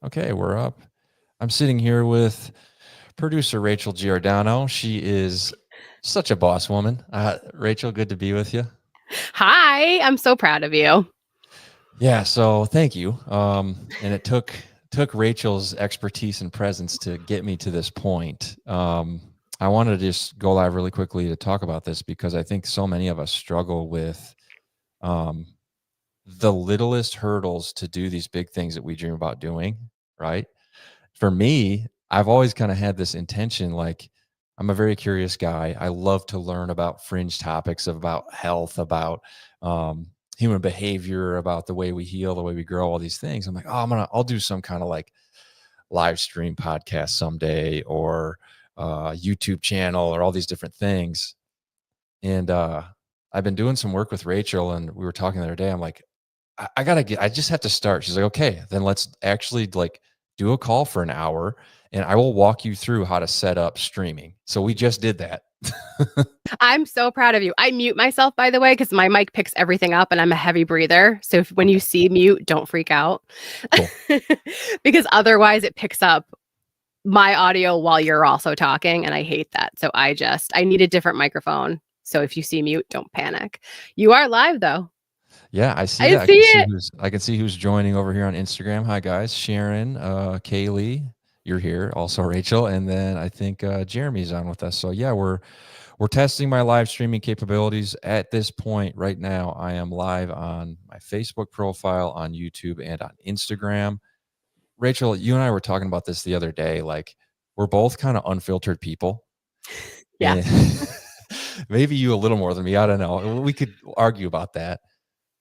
Okay, we're up. I'm sitting here with producer Rachel Giordano. She is such a boss woman. Rachel, good to be with you. Hi, I'm so proud of you. Yeah, so thank you. And it took Rachel's expertise and presence to get me to this point. I wanted to just go live really quickly to talk about this because I think so many of us struggle with um, the littlest hurdles to do these big things that we dream about doing, right? For me, I've always kind of had this intention, like I'm a very curious guy. I love to learn about fringe topics about health, about human behavior, about the way we heal, the way we grow, all these things. I'm like, oh, I'll do some kind of like live stream podcast someday, or YouTube channel, or all these different things. And I've been doing some work with Rachel, and we were talking the other day. I'm like, I just have to start. She's like, okay, then let's actually like do a call for an hour and I will walk you through how to set up streaming. So we just did that. I'm so proud of you. I mute myself, by the way, because my mic picks everything up and I'm a heavy breather. So when you see mute, don't freak out. Cool. Because otherwise it picks up my audio while you're also talking. And I hate that. So I need a different microphone. So if you see mute, don't panic. You are live though. Yeah, I see I that. see it. I can see who's joining over here on Instagram. Hi guys, Sharon, Kaylee, you're here. Also Rachel, and then I think Jeremy's on with us. So yeah, we're testing my live streaming capabilities at this point. Right now, I am live on my Facebook profile, on YouTube, and on Instagram. Rachel, you and I were talking about this the other day. Like, we're both kind of unfiltered people. Yeah. Maybe you a little more than me. I don't know. We could argue about that.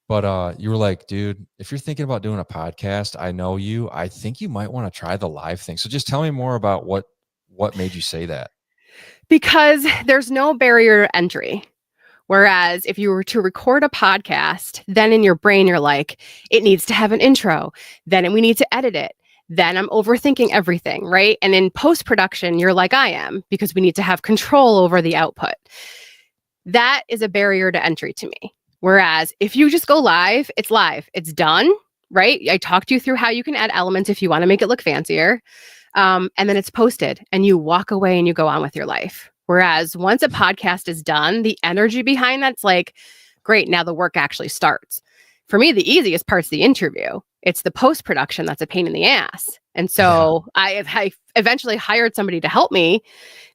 But you were like, dude, if you're thinking about doing a podcast, I know you. I think you might want to try the live thing. So just tell me more about what made you say that. Because there's no barrier to entry. Whereas if you were to record a podcast, then in your brain, you're like, it needs to have an intro. Then we need to edit it. Then I'm overthinking everything, right? And in post-production, you're like I am, because we need to have control over the output. That is a barrier to entry to me. Whereas if you just go live, it's done, right? I talked you through how you can add elements if you want to make it look fancier. And then it's posted and you walk away and you go on with your life. Whereas once a podcast is done, the energy behind that's like, great, now the work actually starts. For me, the easiest part's the interview. It's the post-production that's a pain in the ass. And so I eventually hired somebody to help me,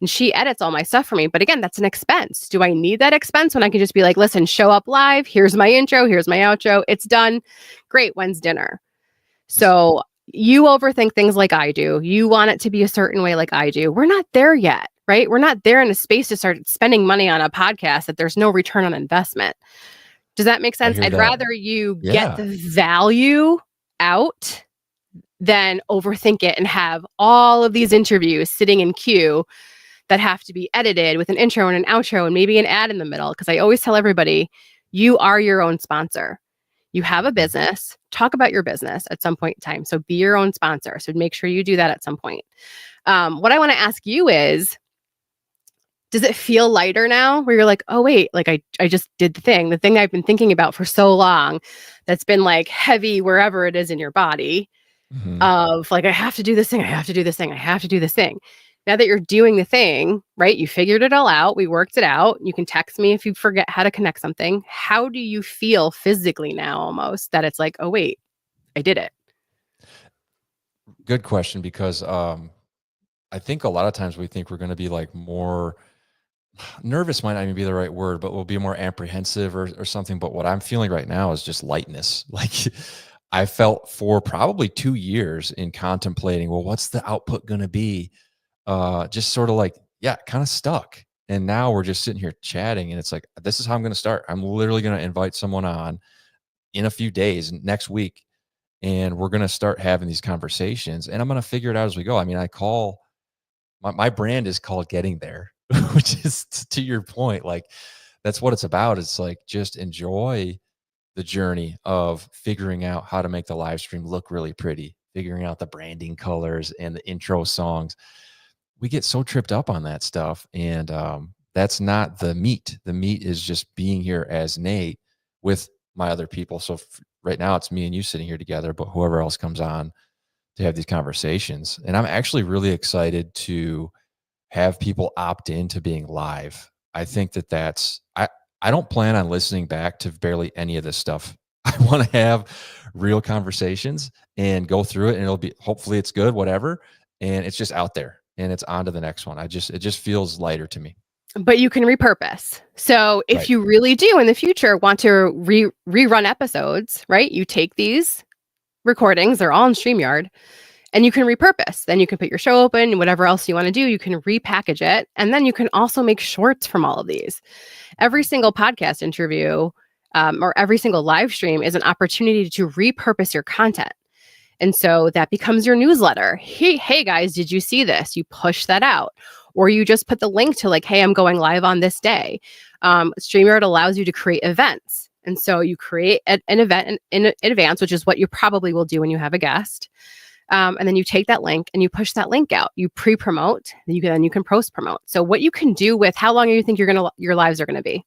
and she edits all my stuff for me. But again, that's an expense. Do I need that expense when I can just be like, listen, show up live. Here's my intro. Here's my outro. It's done. Great. When's dinner? So you overthink things like I do. You want it to be a certain way like I do. We're not there yet, right? We're not there in a space to start spending money on a podcast that there's no return on investment. Does that make sense? I'd rather you get the value out than overthink it and have all of these interviews sitting in queue that have to be edited with an intro and an outro and maybe an ad in the middle. Because I always tell everybody, you are your own sponsor. You have a business, talk about your business at some point in time. So be your own sponsor. So make sure you do that at some point. What I want to ask you is, does it feel lighter now where you're like, oh, wait, like I just did the thing I've been thinking about for so long that's been like heavy wherever it is in your body of like, I have to do this thing. I have to do this thing. I have to do this thing. Now that you're doing the thing, right? You figured it all out. We worked it out. You can text me if you forget how to connect something. How do you feel physically now almost that it's like, oh, wait, I did it? Good question, because I think a lot of times we think we're going to be like more nervous, might not even be the right word, but we'll be more apprehensive or something. But what I'm feeling right now is just lightness. Like I felt for probably 2 years in contemplating, well, what's the output going to be? Just sort of like, kind of stuck. And now we're just sitting here chatting and it's like, this is how I'm going to start. I'm literally going to invite someone on in a few days, next week, and we're going to start having these conversations and I'm going to figure it out as we go. I mean, my brand is called Getting There, which is to your point, like that's what it's about. It's like, just enjoy the journey of figuring out how to make the live stream look really pretty, figuring out the branding colors and the intro songs. We get so tripped up on that stuff. And that's not the meat. The meat is just being here as Nate with my other people. So right now it's me and you sitting here together, but whoever else comes on to have these conversations. And I'm actually really excited to have people opt into being live. I think I don't plan on listening back to barely any of this stuff. I want to have real conversations and go through it, and it'll be, hopefully it's good, whatever. And it's just out there and it's on to the next one. It just feels lighter to me. But you can repurpose. So if Right. you really do in the future want to rerun episodes, right? You take these recordings, they're all in StreamYard, and you can repurpose. Then you can put your show open, whatever else you want to do, you can repackage it. And then you can also make shorts from all of these. Every single podcast interview or every single live stream is an opportunity to repurpose your content. And so that becomes your newsletter. Hey guys, did you see this? You push that out. Or you just put the link to like, hey, I'm going live on this day. StreamYard allows you to create events. And so you create an event in advance, which is what you probably will do when you have a guest. And then you take that link and you push that link out. You pre-promote, then you can post-promote. So what you can do with, how long do you think your lives are going to be?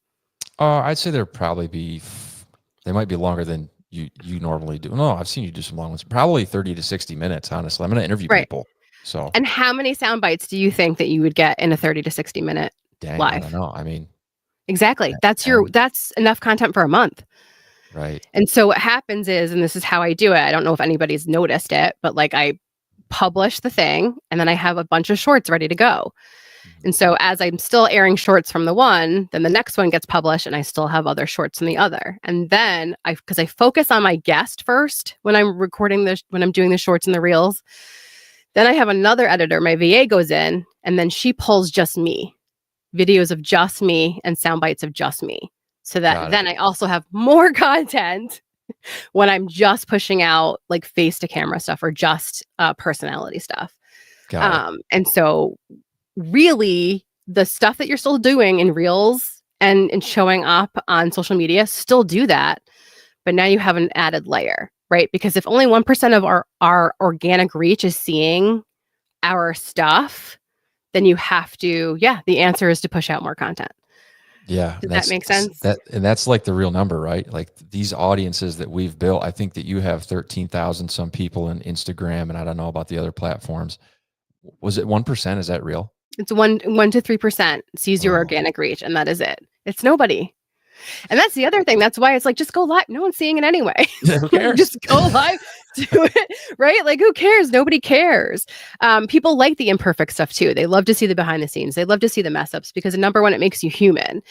I'd say they might be longer than you normally do. No, I've seen you do some long ones. Probably 30 to 60 minutes, honestly. I'm going to interview people. So, and how many sound bites do you think that you would get in a 30 to 60 minute live? I don't know. I mean, exactly. That's enough content for a month. Right. And so what happens is, and this is how I do it, I don't know if anybody's noticed it, but like I publish the thing and then I have a bunch of shorts ready to go. And so as I'm still airing shorts from the one, then the next one gets published and I still have other shorts in the other. And then because I focus on my guest first when I'm recording when I'm doing the shorts and the reels, then I have another editor, my VA goes in and then she pulls just me, videos of just me and sound bites of just me. So that then I also have more content when I'm just pushing out like face to camera stuff or just personality stuff. And so really the stuff that you're still doing in reels and showing up on social media, still do that. But now you have an added layer, right? Because if only 1% of our organic reach is seeing our stuff, then you have to, the answer is to push out more content. Yeah. Does that make sense? That's like the real number, right? Like these audiences that we've built, I think that you have 13,000 some people in Instagram, and I don't know about the other platforms. Was it 1%? Is that real? It's 1 to 3% sees your organic reach, and that is it. It's nobody. And that's the other thing. That's why it's like, just go live. No one's seeing it anyway. Who cares? Just go live, do it, right? Like, who cares? Nobody cares. People like the imperfect stuff too. They love to see the behind the scenes. They love to see the mess ups because number one, it makes you human.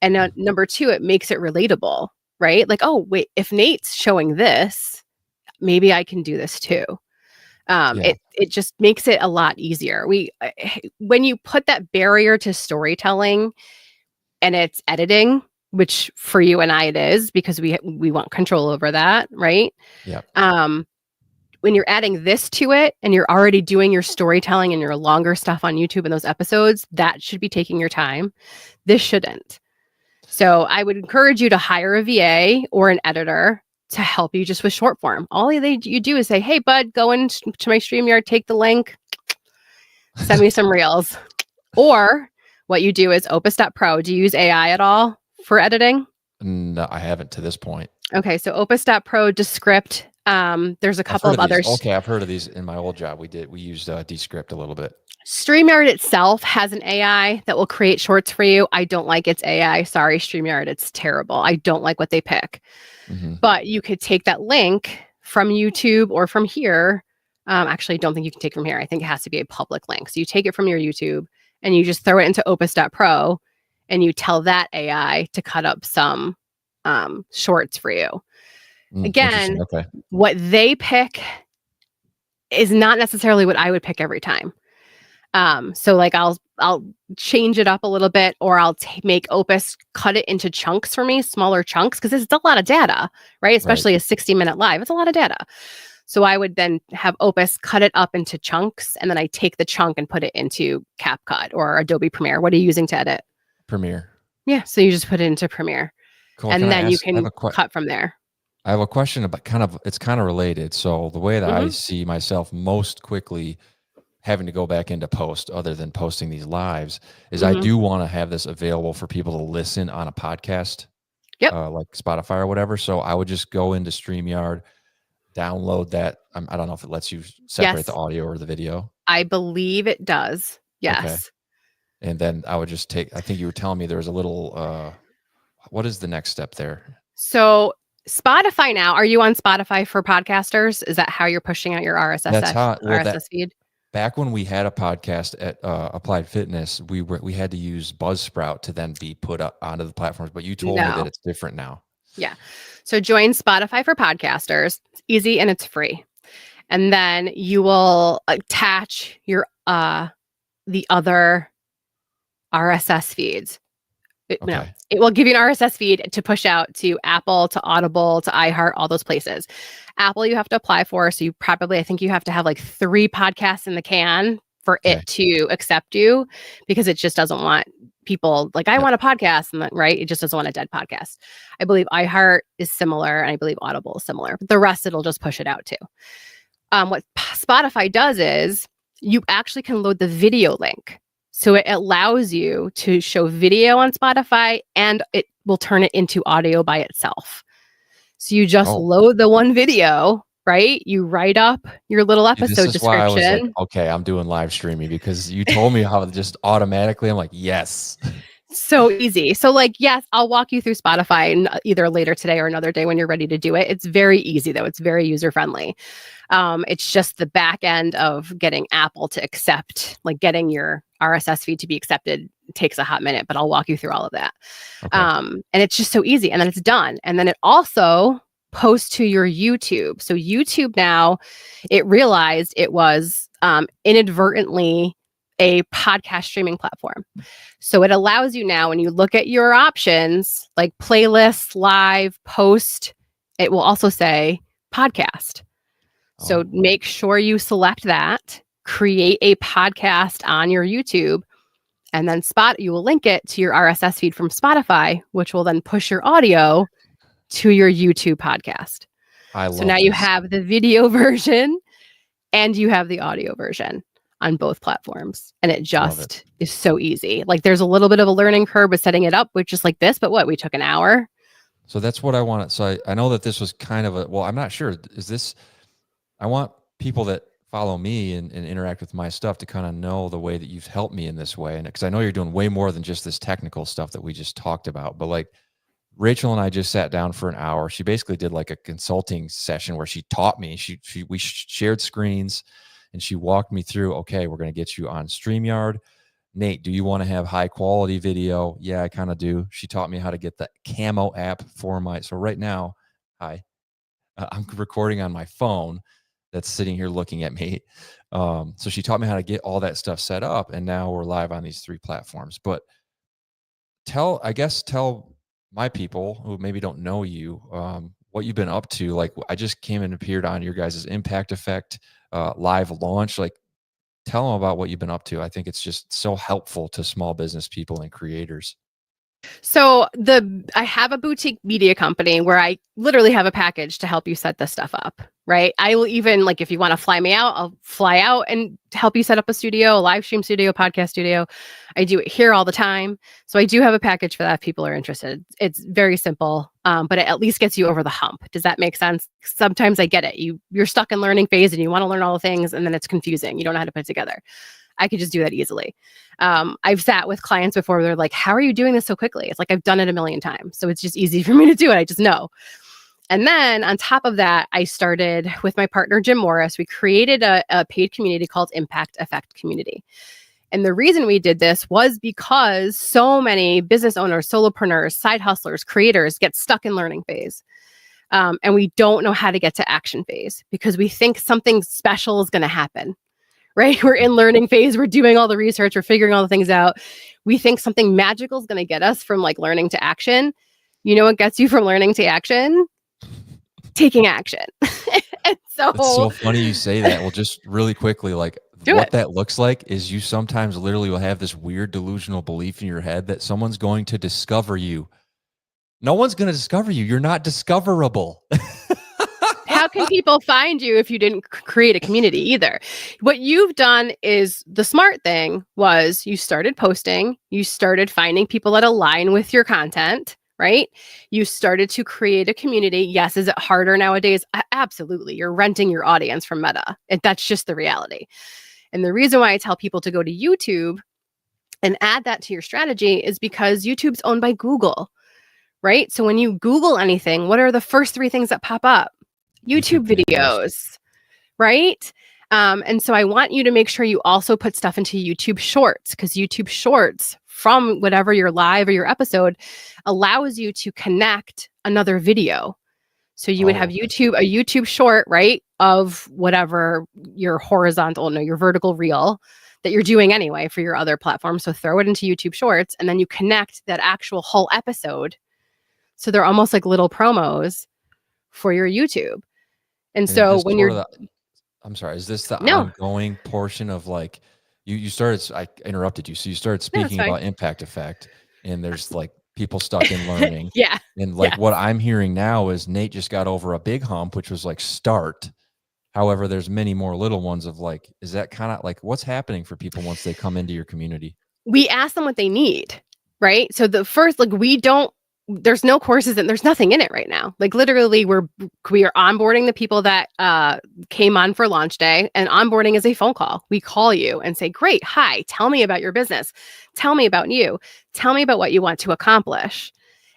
And number two, it makes it relatable, right? Like, oh, wait, if Nate's showing this, maybe I can do this too. It just makes it a lot easier. When you put that barrier to storytelling and it's editing, which for you and I it is, because we want control over that, right? Yeah. When you're adding this to it and you're already doing your storytelling and your longer stuff on YouTube in those episodes, that should be taking your time. This shouldn't. So I would encourage you to hire a VA or an editor to help you just with short form. All you do is say, hey, bud, go into my StreamYard, take the link, send me some reels. Or what you do is opus.pro. Do you use AI at all for editing? No, I haven't to this point. Okay, so opus.pro, Descript. There's a couple of others. Okay, I've heard of these in my old job. We used Descript a little bit. StreamYard itself has an AI that will create shorts for you. I don't like its AI. Sorry, StreamYard, it's terrible. I don't like what they pick. But you could take that link from YouTube or from here. Actually, I don't think you can take it from here. I think it has to be a public link. So you take it from your YouTube and you just throw it into opus.pro and you tell that AI to cut up some shorts for you. Again, what they pick is not necessarily what I would pick every time. So like I'll change it up a little bit, or I'll make Opus cut it into chunks for me, smaller chunks, because it's a lot of data, right? Especially a 60-minute live. It's a lot of data. So I would then have Opus cut it up into chunks, and then I take the chunk and put it into CapCut or Adobe Premiere. What are you using to edit? Premiere. Yeah. So you just put it into Premiere. Cool. And then you can cut from there. I have a question about it's kind of related. So the way that I see myself most quickly having to go back into post, other than posting these lives, is I do want to have this available for people to listen on a podcast, like Spotify or whatever. So I would just go into StreamYard, download that? I don't know if it lets you separate the Yes, audio or the video. I believe it does. Okay. Yes. And then I would just take, I think you were telling me there was a little, what is the next step there? So Spotify now, are you on Spotify for podcasters? Is that how you're pushing out your That's how, well, that RSS feed? back when we had a podcast at Applied Fitness, we had to use Buzzsprout to then be put up onto the platforms. But you told me that No. it's different now. Yeah. So join Spotify for podcasters. It's easy and it's free. And then you will attach your the other RSS feeds. No, Okay. it will give you an RSS feed to push out to Apple, to Audible, to iHeart, all those places. Apple, you have to apply for. So you probably, I think you have to have like 3 podcasts in the can for Okay. it to accept you, because it just doesn't want people like, I Yep. want a podcast, and right? It just doesn't want a dead podcast. I believe iHeart is similar, and I believe Audible is similar. But the rest, it'll just push it out to. What Spotify does is you actually can load the video link. So it allows you to show video on Spotify, and it will turn it into audio by itself. So you just Oh, load the one video, right? You write up your little see, this episode is why I was like, description. okay, I'm doing live streaming, because you told me how just automatically, I'm like, yes. So easy. So like, yes, I'll walk you through Spotify either later today or another day when you're ready to do it. It's very easy though. It's very user friendly. It's just the back end of getting Apple to accept, like getting your RSS feed to be accepted takes a hot minute, but I'll walk you through all of that. Okay. And it's just so easy. And then it's done. And then it also posts to your YouTube. So YouTube now, it realized it was inadvertently a podcast streaming platform. So it allows you now, when you look at your options, like playlist, live, post, it will also say podcast. So Oh, make sure you select that, create a podcast on your YouTube, and then you will link it to your RSS feed from Spotify, which will then push your audio to your YouTube podcast. I So love now you this. have the video version and you have the audio version on both platforms. And it Love it. just is so easy. Like there's a little bit of a learning curve with setting it up, which is like this, but what, we took an hour. So that's what I wanted. So I know that this was kind of a, well, I'm not sure. Is this, I want people that follow me and interact with my stuff to kind of know the way that you've helped me in this way. And because I know you're doing way more than just this technical stuff that we just talked about, but like Rachel and I just sat down for an hour. She basically did like a consulting session where she taught me, we shared screens and she walked me through, okay, we're going to get you on StreamYard. Nate, do you want to have high quality video? Yeah, I kind of do. She taught me how to get the Camo app for so right now, I'm recording on my phone that's sitting here looking at me. So she taught me how to get all that stuff set up, and now we're live on these 3 platforms. But tell my people who maybe don't know you, what you've been up to. Like I just came and appeared on your guys' Impact Effect live launch. Like tell them about what you've been up to. I think it's just so helpful to small business people and creators. So I have a boutique media company where I literally have a package to help you set this stuff up, right? I will even, like, if you want to fly me out, I'll fly out and help you set up a studio, a live stream studio, podcast studio. I do it here all the time. So I do have a package for that if people are interested. It's very simple, but it at least gets you over the hump. Does that make sense? Sometimes I get it. You're stuck in learning phase and you want to learn all the things, and then it's confusing. You don't know how to put it together. I could just do that easily. I've sat with clients before where they're like, how are you doing this so quickly? It's like, I've done it a million times. So it's just easy for me to do it. I just know. And then on top of that, I started with my partner, Jim Morris. We created a paid community called Impact Effect Community. And the reason we did this was because so many business owners, solopreneurs, side hustlers, creators get stuck in learning phase. And we don't know how to get to action phase because we think something special is going to happen. Right? We're in learning phase. We're doing all the research. We're figuring all the things out. We think something magical is going to get us from like learning to action. You know what gets you from learning to action? Taking action. And so It's so funny you say that. Well, just really quickly, like that looks like is you sometimes literally will have this weird delusional belief in your head that someone's going to discover you. No one's going to discover you. You're not discoverable. How can people find you if you didn't create a community either? What you've done is the smart thing was you started posting, you started finding people that align with your content, right? You started to create a community. Yes, is it harder nowadays? Absolutely. You're renting your audience from Meta. That's just the reality. And the reason why I tell people to go to YouTube and add that to your strategy is because YouTube's owned by Google, right? So when you Google anything, what are the first 3 things that pop up? YouTube videos, right? And so I want you to make sure you also put stuff into YouTube Shorts, because YouTube Shorts from whatever your live or your episode allows you to connect another video. So you would have a YouTube short, right, of whatever your horizontal, no, your vertical reel that you're doing anyway for your other platform. So throw it into YouTube Shorts, and then you connect that actual whole episode. So they're almost like little promos for your YouTube. And so when you're I'm sorry, is this the no, ongoing portion of like you started, I interrupted you. So you started no, it's speaking fine. about impact effect, and there's like people stuck in learning. Yeah. And like Yes. what I'm hearing now is Nate just got over a big hump, which was like start. However, there's many more little ones of like, is that kind of like what's happening for people once they come into your community? We ask them what they need, right? So the first, like, there's no courses and there's nothing in it right now. Like literally we are onboarding the people that came on for launch day, and onboarding is a phone call. We call you and say, great, hi, tell me about your business. Tell me about you. Tell me about what you want to accomplish.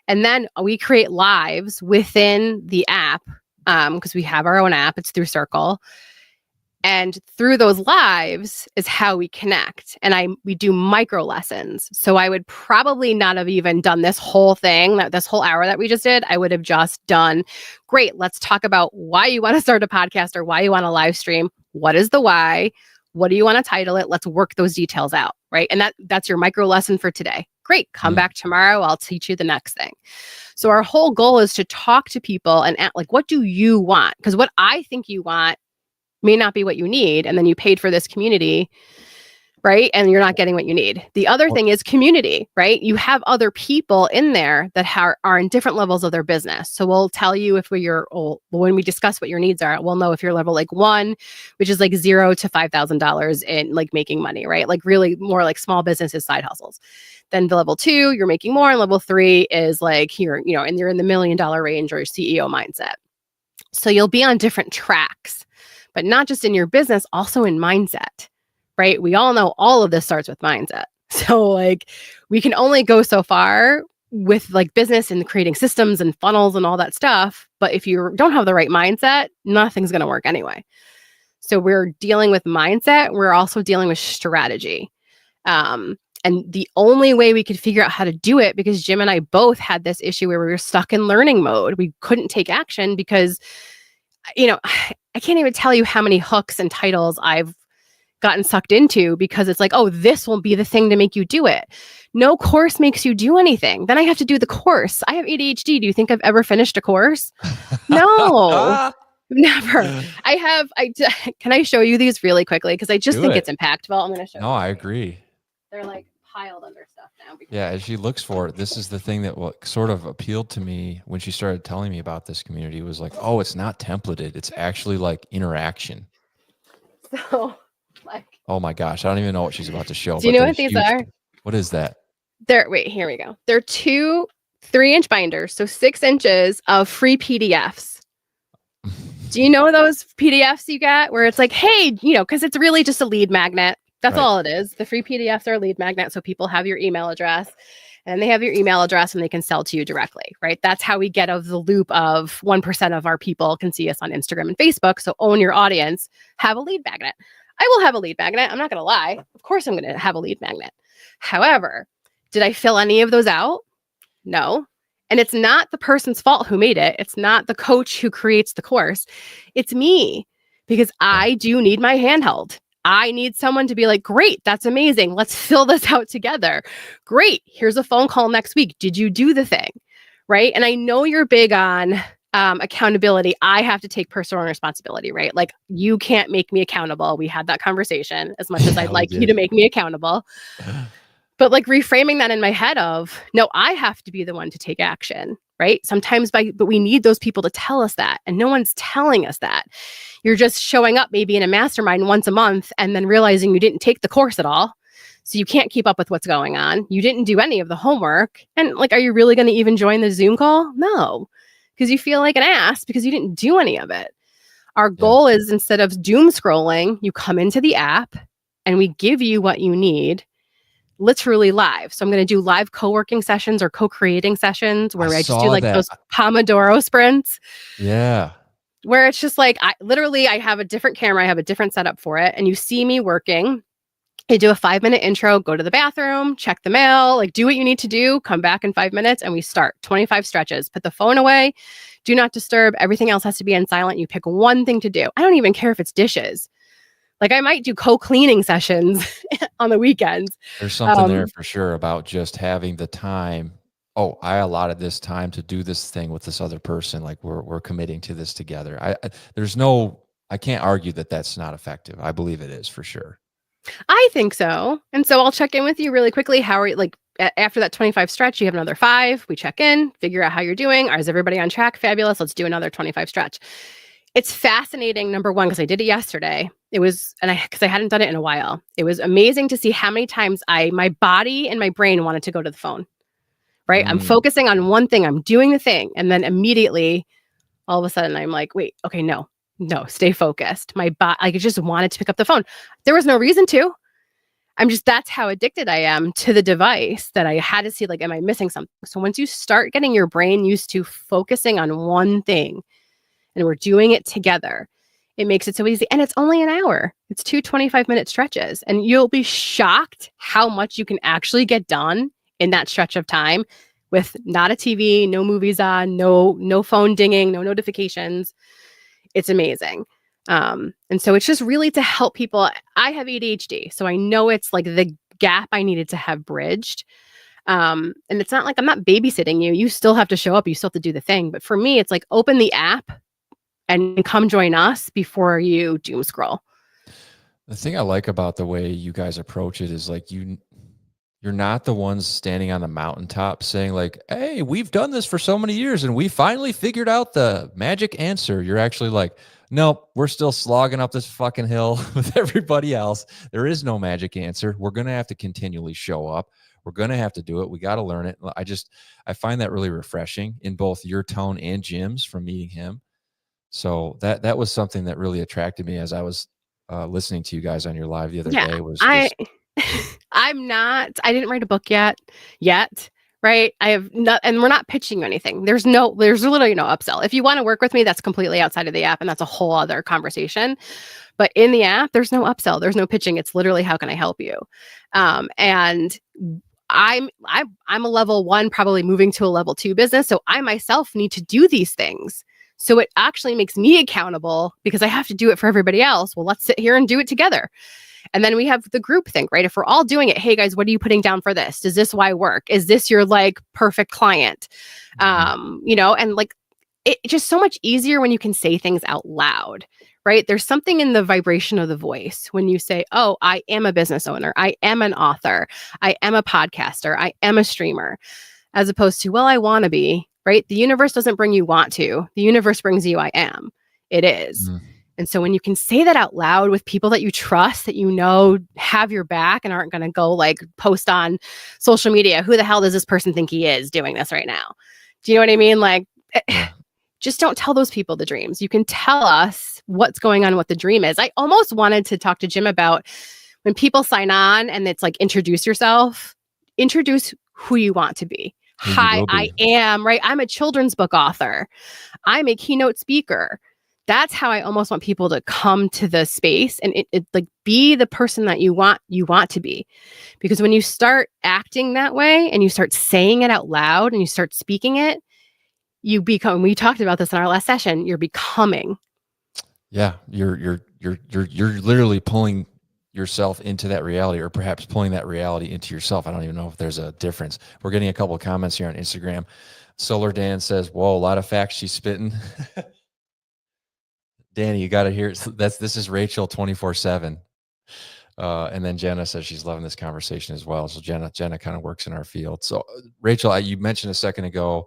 And then we create lives within the app because we have our own app. It's through Circle. And through those lives is how we connect. And we do micro lessons. So I would probably not have even done this whole thing, this whole hour that we just did. I would have just done, great, let's talk about why you want to start a podcast or why you want to live stream. What is the why? What do you want to title it? Let's work those details out, right? And that's your micro lesson for today. Great, come back tomorrow. I'll teach you the next thing. So our whole goal is to talk to people and like, what do you want? Because what I think you want may not be what you need. And then you paid for this community, right? And you're not getting what you need. The other thing is community, right? You have other people in there that are in different levels of their business. So we'll tell you when we discuss what your needs are, we'll know if you're level like 1, which is like $0 to $5,000 in like making money, right? Like really more like small businesses, side hustles. Then the level 2, you're making more. And level 3 is like you're in the $1 million range or CEO mindset. So you'll be on different tracks. But not just in your business, also in mindset, right? We all know all of this starts with mindset. So like we can only go so far with like business and creating systems and funnels and all that stuff. But if you don't have the right mindset, nothing's going to work anyway. So we're dealing with mindset. We're also dealing with strategy. And the only way we could figure out how to do it, because Jim and I both had this issue where we were stuck in learning mode. We couldn't take action because, I can't even tell you how many hooks and titles I've gotten sucked into because it's like, oh, this will be the thing to make you do it. No course makes you do anything. Then I have to do the course. I have ADHD. Do you think I've ever finished a course? No, never. Can I show you these really quickly? Because I just think it's impactful. I'm going to show you. No, I agree. They're like piled under stuff now. Yeah, as she looks for it, this is the thing that sort of appealed to me when she started telling me about this community was like, oh, it's not templated. It's actually like interaction. So, like, oh my gosh, I don't even know what she's about to show. Do you know what these are? What is that? Wait, here we go. They're 2 3-inch binders, so 6 inches of free PDFs. Do you know those PDFs you get where it's like, hey, because it's really just a lead magnet. That's all it is. The free PDFs are a lead magnet. So people have your email address and they have your email address and they can sell to you directly, right? That's how we get out of the loop of 1% of our people can see us on Instagram and Facebook. So own your audience, have a lead magnet. I will have a lead magnet. I'm not going to lie. Of course, I'm going to have a lead magnet. However, did I fill any of those out? No. And it's not the person's fault who made it. It's not the coach who creates the course. It's me, because I do need my handheld. I need someone to be like, great, that's amazing. Let's fill this out together. Great. Here's a phone call next week. Did you do the thing? Right. And I know you're big on accountability. I have to take personal responsibility, right? Like you can't make me accountable. We had that conversation as much as I'd like you to make me accountable. But like reframing that in my head of, no, I have to be the one to take action, right? Sometimes but we need those people to tell us that. And no one's telling us that. You're just showing up maybe in a mastermind once a month and then realizing you didn't take the course at all. So you can't keep up with what's going on. You didn't do any of the homework. And like, are you really going to even join the Zoom call? No, because you feel like an ass because you didn't do any of it. Our Yeah. goal is, instead of doom scrolling, you come into the app and we give you what you need literally live. So I'm going to do live co-working sessions or co-creating sessions I where I just do saw like that. those Pomodoro sprints, Yeah. where it's just like, I have a different camera, I have a different setup for it, and you see me working. I do a 5-minute intro, go to the bathroom, check the mail, like do what you need to do, come back in 5 minutes, and we start 25 stretches. Put the phone away, do not disturb. Everything else has to be on silent. You pick one thing to do. I don't even care if it's dishes. Like, I might do co-cleaning sessions on the weekends. There's something there for sure about just having the time. Oh, I allotted this time to do this thing with this other person. Like we're committing to this together. I can't argue that that's not effective. I believe it is for sure. I think so. And so I'll check in with you really quickly. How are you, like, after that 25 stretch, you have another 5. We check in, figure out how you're doing. Is everybody on track? Fabulous. Let's do another 25 stretch. It's fascinating, number one, because I did it yesterday. Because I hadn't done it in a while. It was amazing to see how many times my body and my brain wanted to go to the phone, right? I'm focusing on one thing. I'm doing the thing. And then immediately, all of a sudden, I'm like, wait, okay, no, stay focused. My body, I just wanted to pick up the phone. There was no reason to. That's how addicted I am to the device that I had to see, like, am I missing something? So once you start getting your brain used to focusing on one thing and we're doing it together, it makes it so easy. And it's only an hour. It's 2 25-minute stretches. And you'll be shocked how much you can actually get done in that stretch of time with not a TV, no movies on, no phone dinging, no notifications. It's amazing. And so it's just really to help people. I have ADHD, so I know it's like the gap I needed to have bridged. And it's not like I'm not babysitting you. You still have to show up. You still have to do the thing. But for me, it's like, open the app and come join us before you doom scroll. The thing I like about the way you guys approach it is like you're not the ones standing on the mountaintop saying like, hey, we've done this for so many years and we finally figured out the magic answer. You're actually like, nope, we're still slogging up this fucking hill with everybody else. There is no magic answer. We're going to have to continually show up. We're going to have to do it. We got to learn it. I find that really refreshing in both your tone and Jim's from meeting him. So that was something that really attracted me as I was listening to you guys on your live the other day. I didn't write a book yet, right? I have not, and we're not pitching anything. There's literally no upsell. If you want to work with me, that's completely outside of the app, and that's a whole other conversation. But in the app, there's no upsell. There's no pitching. It's literally, how can I help you? And I'm a level 1, probably moving to a level 2 business. So I myself need to do these things. So it actually makes me accountable because I have to do it for everybody else. Well, let's sit here and do it together. And then we have the group think, right? If we're all doing it, hey guys, what are you putting down for this? Does this why work? Is this your like perfect client? And like, it's just so much easier when you can say things out loud, right? There's something in the vibration of the voice when you say, oh, I am a business owner. I am an author. I am a podcaster. I am a streamer, as opposed to, well, I want to be, right? The universe doesn't bring you want to. The universe brings you I am. It is. And so when you can say that out loud with people that you trust, that you know have your back and aren't going to go like post on social media, who the hell does this person think he is doing this right now? Do you know what I mean? Like, just don't tell those people the dreams. You can tell us what's going on, what the dream is. I almost wanted to talk to Jim about when people sign on and it's like, introduce yourself, introduce who you want to be. Hi, I am, right? I'm a children's book author. I'm a keynote speaker. That's how I almost want people to come to the space and it like be the person that you want to be. Because when you start acting that way and you start saying it out loud and you start speaking it, you become, we talked about this in our last session, you're becoming. Yeah, you're literally pulling yourself into that reality, or perhaps pulling that reality into yourself. I don't even know if there's a difference. We're getting a couple of comments here on Instagram. Solar Dan says, whoa, a lot of facts she's spitting. Danny, you got to hear it. This is Rachel 24/7. And then Jenna says she's loving this conversation as well. So Jenna kind of works in our field. So Rachel, you mentioned a second ago,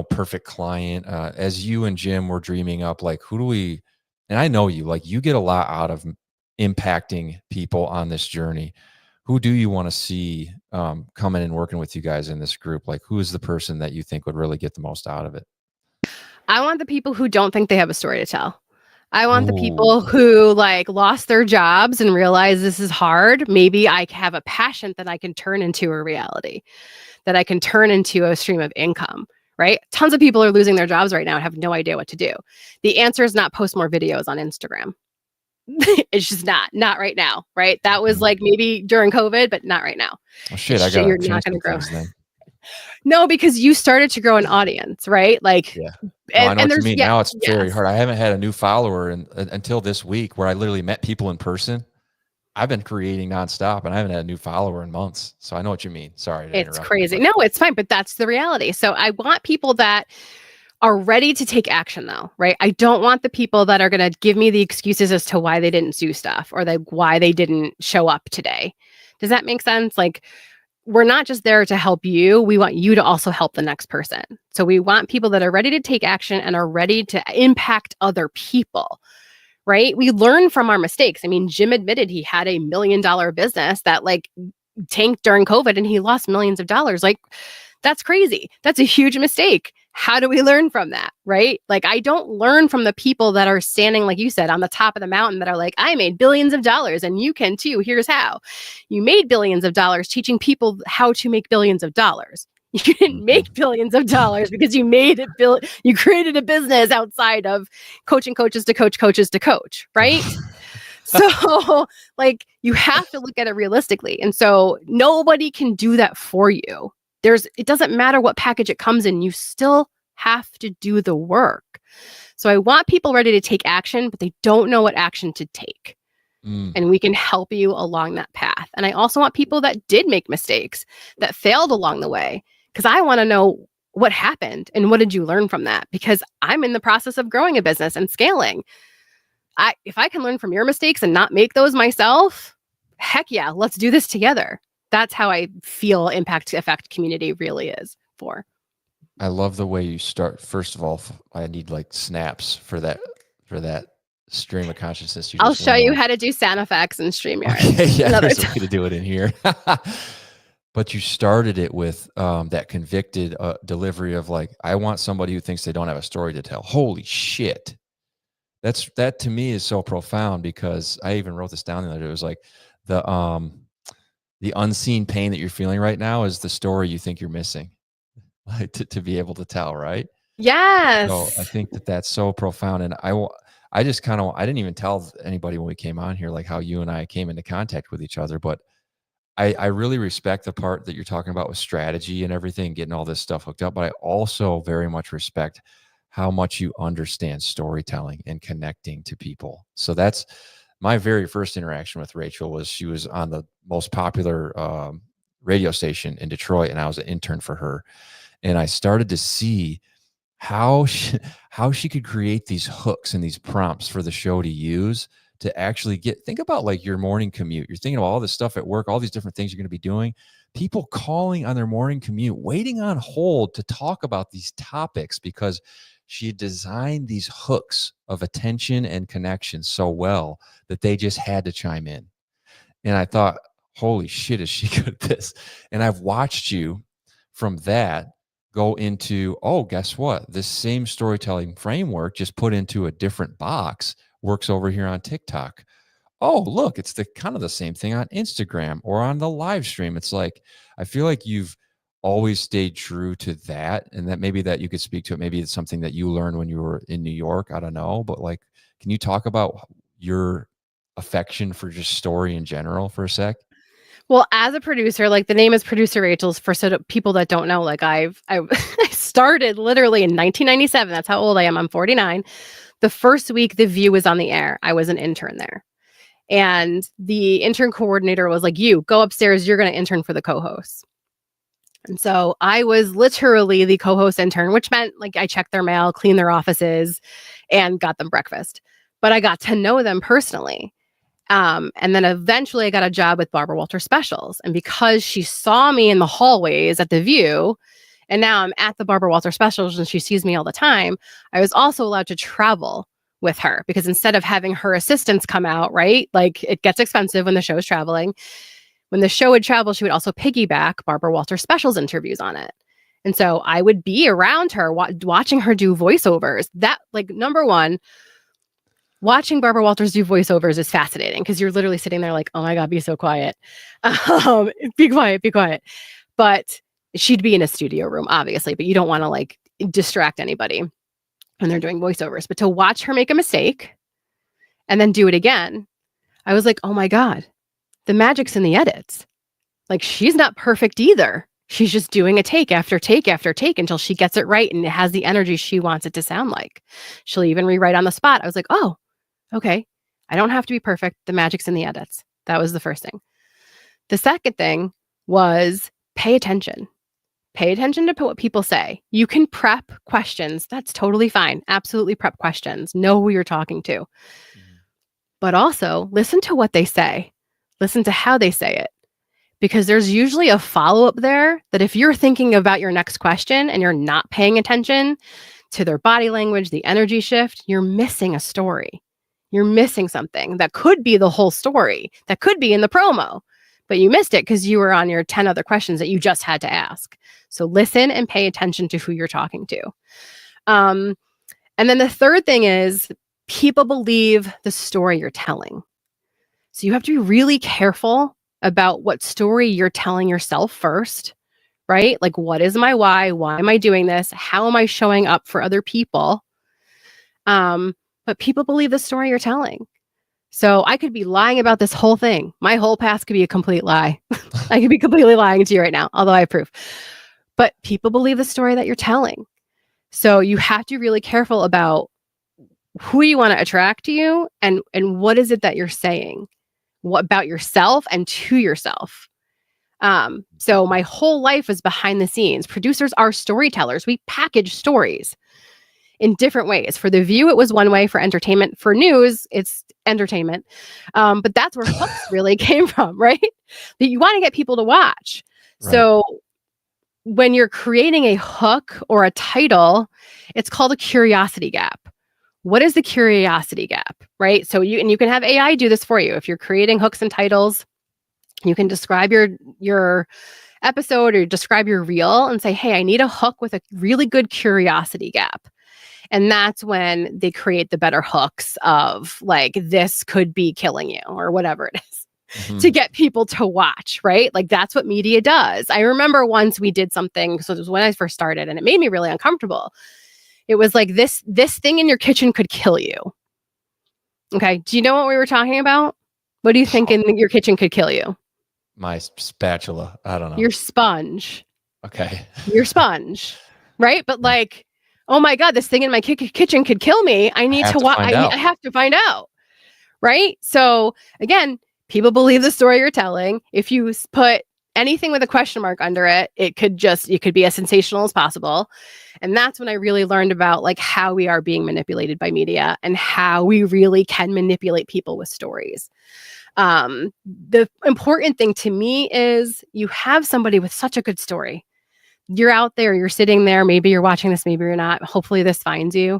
perfect client. As you and Jim were dreaming up, like, and I know you, like, you get a lot out of impacting people on this journey. who do you want to see coming and working with you guys in this group? Like, who is the person that you think would really get the most out of it? I want the people who don't think they have a story to tell. I want the Ooh. people who like lost their jobs and realize this is hard. Maybe I have a passion that I can turn into a reality, that I can turn into a stream of income, right? Tons of people are losing their jobs right now and have no idea what to do. The answer is not post more videos on Instagram. It's just not right now, right? That was like maybe during COVID, but not right now. Oh shit, I You're gotta not change going to some grow. things then. No, because you started to grow an audience, right? Like, Yeah. No, I know and what you there's, mean. yeah, Now it's very yes. hard. I haven't had a new follower until this week where I literally met people in person. I've been creating nonstop and I haven't had a new follower in months. So I know what you mean. Sorry to It's interrupt you, crazy. but No, it's fine, but that's the reality. So I want people that are ready to take action though, right? I don't want the people that are going to give me the excuses as to why they didn't do stuff or like why they didn't show up today. Does that make sense? Like we're not just there to help you. We want you to also help the next person. So we want people that are ready to take action and are ready to impact other people, right? We learn from our mistakes. I mean, Jim admitted he had a $1 million business that like tanked during COVID and he lost millions of dollars. Like that's crazy. That's a huge mistake. How do we learn from that? Right? Like, I don't learn from the people that are standing, like you said, on the top of the mountain that are like, I made billions of dollars and you can too. Here's how. You made billions of dollars teaching people how to make billions of dollars. You didn't Mhm. make billions of dollars because you made it, you created a business outside of coaching coaches to coach coaches to coach, right? So, like, you have to look at it realistically. And so, nobody can do that for you. It doesn't matter what package it comes in, you still have to do the work. So, I want people ready to take action, but they don't know what action to take. Mm. And we can help you along that path. And I also want people that did make mistakes, that failed along the way, because I want to know what happened and what did you learn from that? Because I'm in the process of growing a business and scaling. If I can learn from your mistakes and not make those myself, heck yeah, let's do this together. That's how I feel impact effect community really is for. I love the way you start. First of all, I need like snaps for that stream of consciousness you I'll just show went you on. how to do sound effects in StreamYard Okay, yeah, another there's a time. way to do it in here. But you started it with that convicted delivery of like, I want somebody who thinks they don't have a story to tell. Holy shit. That to me is so profound because I even wrote this down the other day. It was like the unseen pain that you're feeling right now is the story you think you're missing, like to be able to tell, right? So I Yes. think that that's so profound. And I just kind of, I didn't even tell anybody when we came on here, like how you and I came into contact with each other, but I really respect the part that you're talking about with strategy and everything, getting all this stuff hooked up. But I also very much respect how much you understand storytelling and connecting to people. So that's my very first interaction with Rachel was she was on the most popular radio station in Detroit, and I was an intern for her. And I started to see how she could create these hooks and these prompts for the show to use to actually think about like your morning commute. You're thinking of all this stuff at work, all these different things you're going to be doing. People calling on their morning commute, waiting on hold to talk about these topics because she designed these hooks of attention and connection so well that they just had to chime in. And I thought, holy shit, is she good at this? And I've watched you from that go into, oh, guess what? This same storytelling framework just put into a different box works over here on TikTok. Oh, look, it's the kind of the same thing on Instagram or on the live stream. It's like, I feel like you've always stayed true to that. And that maybe that you could speak to it. Maybe it's something that you learned when you were in New York. I don't know. But like, can you talk about your affection for just story in general for a sec? Well, as a producer, like the name is Producer Rachel's for so people that don't know, like I I started literally in 1997. That's how old I am. I'm 49. The first week The View was on the air, I was an intern there. And the intern coordinator was like, you go upstairs, you're going to intern for the co-hosts. And so I was literally the co-host intern, which meant like I checked their mail, cleaned their offices, and got them breakfast. But I got to know them personally. And then eventually I got a job with Barbara Walter Specials. And because she saw me in the hallways at The View, and now I'm at the Barbara Walter Specials and she sees me all the time, I was also allowed to travel with her because instead of having her assistants come out, right? Like it gets expensive when the show's traveling. When the show would travel, she would also piggyback Barbara Walters specials interviews on it. And so I would be around her, watching her do voiceovers. That, like, number one, watching Barbara Walters do voiceovers is fascinating because you're literally sitting there like, oh my God, be so quiet. Be quiet, be quiet. But she'd be in a studio room, obviously, but you don't want to like distract anybody when they're doing voiceovers. But to watch her make a mistake and then do it again, I was like, oh my God, the magic's in the edits. Like, she's not perfect either. She's just doing a take after take after take until she gets it right and it has the energy she wants it to sound like. She'll even rewrite on the spot. I was like, oh, okay. I don't have to be perfect. The magic's in the edits. That was the first thing. The second thing was pay attention. Pay attention to what people say. You can prep questions. That's totally fine. Absolutely prep questions. Know who you're talking to. But also listen to what they say. Listen to how they say it. Because there's usually a follow-up there that if you're thinking about your next question and you're not paying attention to their body language, the energy shift, you're missing a story. You're missing something that could be the whole story, that could be in the promo, but you missed it because you were on your 10 other questions that you just had to ask. So listen and pay attention to who you're talking to. And then the third thing is people believe the story you're telling. So you have to be really careful about what story you're telling yourself first, right? Like, what is my why? Why am I doing this? How am I showing up for other people? But people believe the story you're telling. So I could be lying about this whole thing. My whole past could be a complete lie. I could be completely lying to you right now, although I have proof. But people believe the story that you're telling. So you have to be really careful about who you want to attract to you and what is it that you're saying. What about yourself and to yourself? So my whole life is behind the scenes. Producers are storytellers. We package stories in different ways. For The View, it was one way. For entertainment, for news, it's entertainment. But that's where hooks really came from, right? That you want to get people to watch. Right. So when you're creating a hook or a title, it's called a curiosity gap. What is the curiosity gap, right? So you can have AI do this for you. If you're creating hooks and titles, you can describe your episode or describe your reel and say, hey, I need a hook with a really good curiosity gap. And that's when they create the better hooks of like, this could be killing you or whatever it is to get people to watch, right? Like, that's what media does. I remember once we did something, so it was when I first started and it made me really uncomfortable. It was like, this thing in your kitchen could kill you. Okay. Do you know what we were talking about? What do you think in your kitchen could kill you? My spatula. I don't know. Your sponge. Okay. Your sponge. Right? But like, oh my God, this thing in my kitchen could kill me. I need to watch. I have to find out. Right? So again, people believe the story you're telling. If you put anything with a question mark under it, it could be as sensational as possible. And that's when I really learned about like how we are being manipulated by media and how we really can manipulate people with stories. The important thing to me is you have somebody with such a good story. You're out there, you're sitting there, maybe you're watching this, maybe you're not. Hopefully this finds you.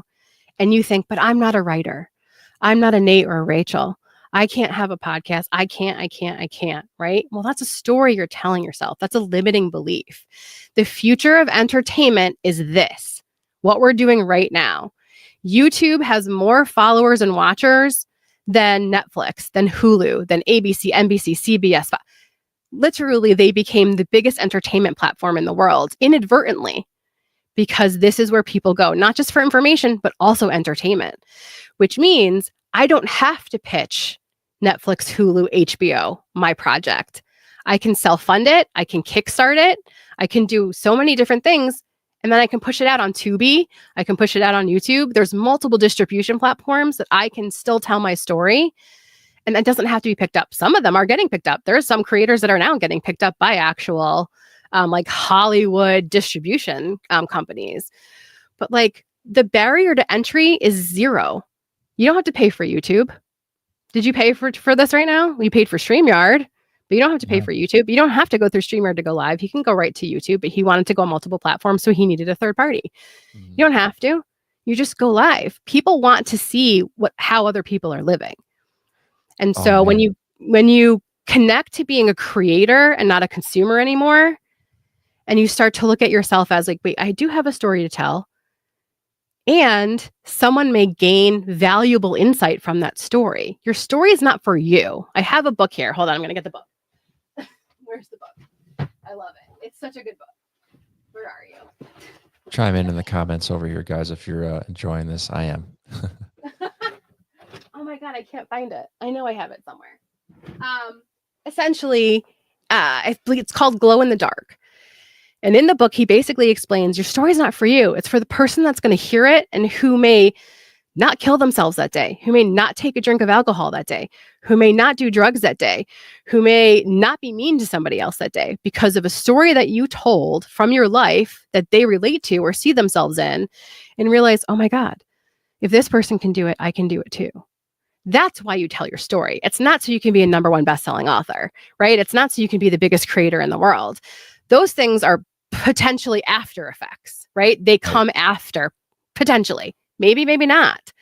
And you think, but I'm not a writer. I'm not a Nate or a Rachel. I can't have a podcast. I can't, right? Well, that's a story you're telling yourself. That's a limiting belief. The future of entertainment is this, what we're doing right now. YouTube has more followers and watchers than Netflix, than Hulu, than ABC, NBC, CBS. Literally, they became the biggest entertainment platform in the world inadvertently because this is where people go, not just for information, but also entertainment, which means I don't have to pitch Netflix, Hulu, HBO, my project. I can self-fund it. I can kickstart it. I can do so many different things. And then I can push it out on Tubi. I can push it out on YouTube. There's multiple distribution platforms that I can still tell my story. And that doesn't have to be picked up. Some of them are getting picked up. There's some creators that are now getting picked up by actual like Hollywood distribution companies. But like the barrier to entry is zero. You don't have to pay for YouTube. Did you pay for this right now? You paid for StreamYard, but you don't have to pay for YouTube. You don't have to go through StreamYard to go live. He can go right to YouTube, but he wanted to go on multiple platforms, so he needed a third party. You don't have to. You just go live. People want to see how other people are living. And so when you connect to being a creator and not a consumer anymore, and you start to look at yourself as like, wait, I do have a story to tell. And someone may gain valuable insight from that story. Your story is not for you. I have a book here. Hold on, I'm going to get the book. Where's the book? I love it. It's such a good book. Where are you? Chime in the comments over here, guys, if you're enjoying this. I am. Oh my God, I can't find it. I know I have it somewhere. Essentially, it's called Glow in the Dark. And in the book, he basically explains your story is not for you. It's for the person that's going to hear it and who may not kill themselves that day, who may not take a drink of alcohol that day, who may not do drugs that day, who may not be mean to somebody else that day because of a story that you told from your life that they relate to or see themselves in and realize, oh my God, if this person can do it, I can do it too. That's why you tell your story. It's not so you can be a number one best-selling author, right? It's not so you can be the biggest creator in the world. Those things are potentially after effects, right? They come after, potentially. Maybe, maybe not.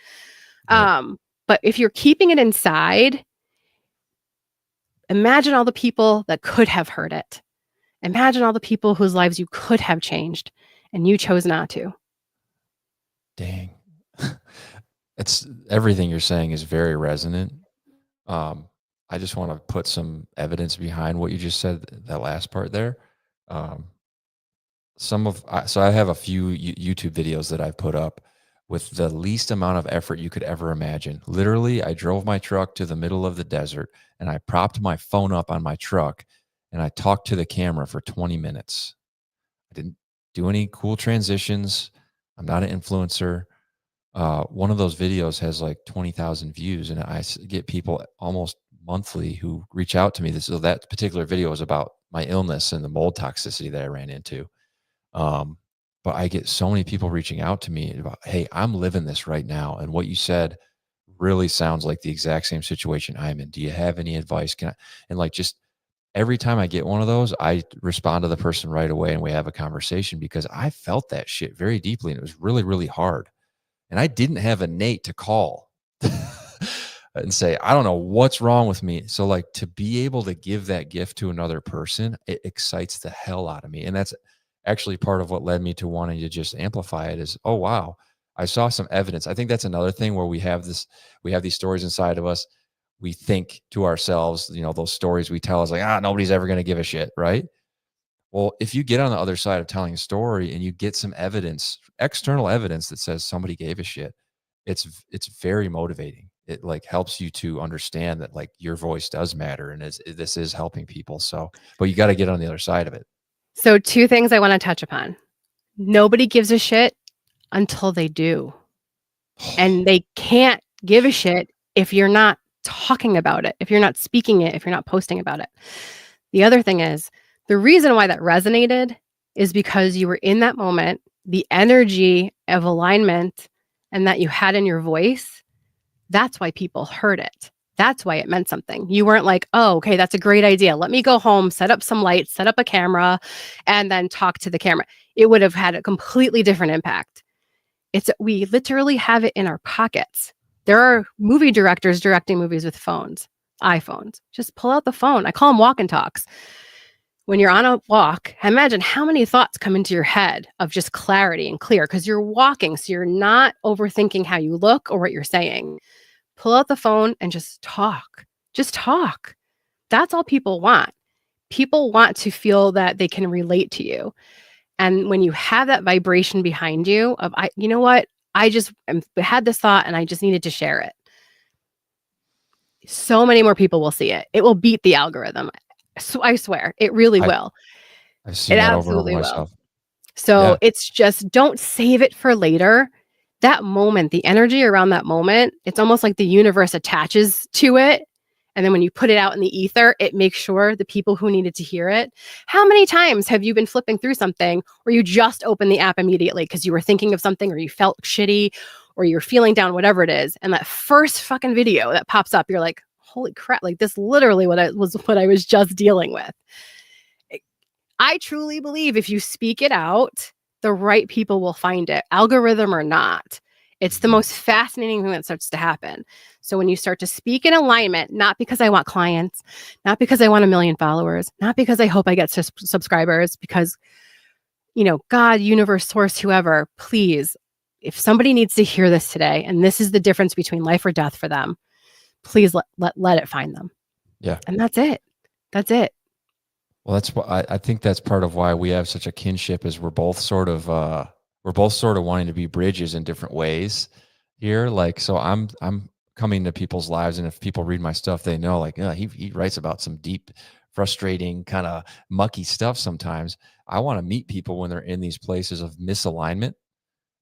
But if you're keeping it inside, imagine all the people that could have heard it. Imagine all the people whose lives you could have changed and you chose not to. Dang. It's everything you're saying is very resonant. I just want to put some evidence behind what you just said, that last part there. So I have a few YouTube videos that I've put up with the least amount of effort you could ever imagine. Literally, I drove my truck to the middle of the desert and I propped my phone up on my truck and I talked to the camera for 20 minutes. I didn't do any cool transitions. I'm not an influencer. One of those videos has like 20,000 views and I get people almost monthly who reach out to me. So that particular video was about my illness and the mold toxicity that I ran into. But I get so many people reaching out to me about, hey, I'm living this right now. And what you said really sounds like the exact same situation I'm in. Do you have any advice? And like, just every time I get one of those, I respond to the person right away and we have a conversation because I felt that shit very deeply and it was really, really hard. And I didn't have a Nate to call and say, I don't know what's wrong with me. So like, to be able to give that gift to another person, it excites the hell out of me. And that's actually part of what led me to wanting to just amplify it is, oh, wow, I saw some evidence. I think that's another thing where we have these stories inside of us. We think to ourselves, those stories we tell is like, nobody's ever going to give a shit. Right. Well, if you get on the other side of telling a story and you get some evidence, external evidence that says somebody gave a shit, it's very motivating. It like helps you to understand that like your voice does matter and this is helping people. So, but you got to get on the other side of it. So 2 things I want to touch upon. Nobody gives a shit until they do. And they can't give a shit if you're not talking about it, if you're not speaking it, if you're not posting about it. The other thing is, the reason why that resonated is because you were in that moment, the energy of alignment and that you had in your voice, that's why people heard it. That's why it meant something. You weren't like, oh, okay, that's a great idea. Let me go home, set up some lights, set up a camera, and then talk to the camera. It would have had a completely different impact. We literally have it in our pockets. There are movie directors directing movies with phones, iPhones. Just pull out the phone. I call them walk and talks. When you're on a walk, imagine how many thoughts come into your head of just clarity and clear because you're walking. So you're not overthinking how you look or what you're saying. Pull out the phone and just talk. Just talk. That's all people want. People want to feel that they can relate to you. And when you have that vibration behind you of, you know what? I just had this thought and I just needed to share it. So many more people will see it. It will beat the algorithm. So I swear, it really will. I've seen It that over and over absolutely will. myself. So Yeah. it's just, don't save it for later. That moment, the energy around that moment, it's almost like the universe attaches to it. And then when you put it out in the ether, it makes sure the people who needed to hear it. How many times have you been flipping through something where you just opened the app immediately because you were thinking of something or you felt shitty or you're feeling down, whatever it is. And that first fucking video that pops up, you're like, holy crap, like this literally what I was just dealing with. I truly believe if you speak it out, the right people will find it, algorithm or not. It's the most fascinating thing that starts to happen. So when you start to speak in alignment, not because I want clients, not because I want 1 million followers, not because I hope I get subscribers, because, God, universe, source, whoever, please, if somebody needs to hear this today, and this is the difference between life or death for them, please let it find them. Yeah. And that's it. That's it. Well, that's why I think that's part of why we have such a kinship, is we're both sort of wanting to be bridges in different ways here. Like, so I'm coming to people's lives, and if people read my stuff, they know, like, yeah, he writes about some deep, frustrating, kind of mucky stuff sometimes. I want to meet people when they're in these places of misalignment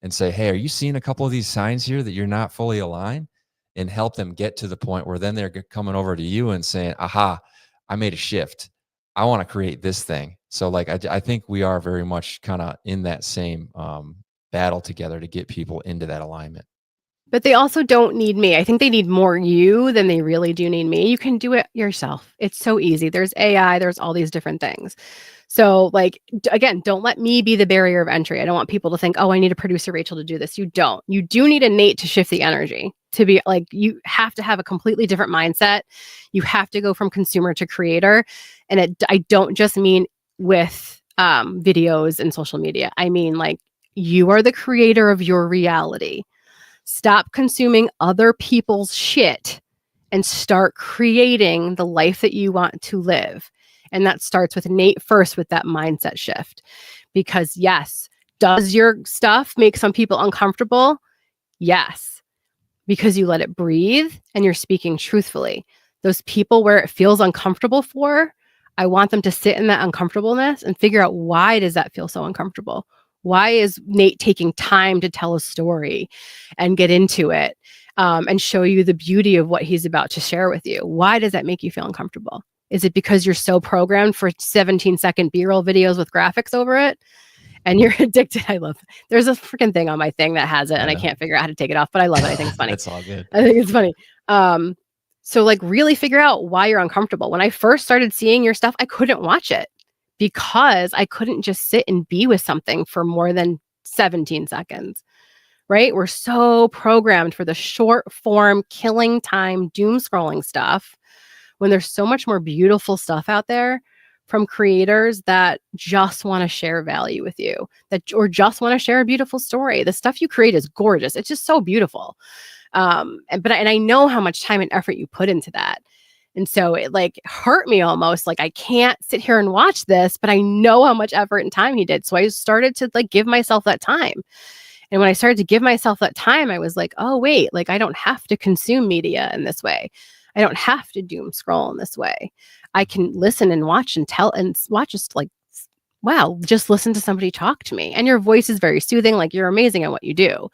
and say, hey, are you seeing a couple of these signs here that you're not fully aligned? And help them get to the point where then they're coming over to you and saying, aha, I made a shift. I want to create this thing. So like, I think we are very much kind of in that same battle together to get people into that alignment. But they also don't need me. I think they need more you than they really do need me. You can do it yourself. It's so easy. There's AI, there's all these different things. So, like, again, don't let me be the barrier of entry. I don't want people to think, oh, I need a producer Rachel to do this. You don't. You do need a Nate to shift the energy, to be like, you have to have a completely different mindset. You have to go from consumer to creator. And I don't just mean with videos and social media. I mean, like, you are the creator of your reality. Stop consuming other people's shit and start creating the life that you want to live. And that starts with Nate first, with that mindset shift. Because yes, does your stuff make some people uncomfortable? Yes, because you let it breathe and you're speaking truthfully. Those people where it feels uncomfortable for, I want them to sit in that uncomfortableness and figure out, why does that feel so uncomfortable? Why is Nate taking time to tell a story and get into it and show you the beauty of what he's about to share with you? Why does that make you feel uncomfortable? Is it because you're so programmed for 17-second B-roll videos with graphics over it and you're addicted? There's a freaking thing on my thing that has it and I can't figure out how to take it off, but I love it. I think it's funny. That's all good. I think it's funny. So like, really figure out why you're uncomfortable. When I first started seeing your stuff, I couldn't watch it because I couldn't just sit and be with something for more than 17 seconds, right? We're so programmed for the short form, killing time, doom scrolling stuff, when there's so much more beautiful stuff out there from creators that just want to share value with you, or just want to share a beautiful story. The stuff you create is gorgeous. It's just so beautiful. And I know how much time and effort you put into that. And so it like hurt me almost, like I can't sit here and watch this, but I know how much effort and time he did. So I started to like give myself that time. And when I started to give myself that time, I was like, oh, wait, like I don't have to consume media in this way. I don't have to doom scroll in this way. I can listen and watch and tell and watch, just like, wow, just listen to somebody talk to me. And your voice is very soothing. Like, you're amazing at what you do.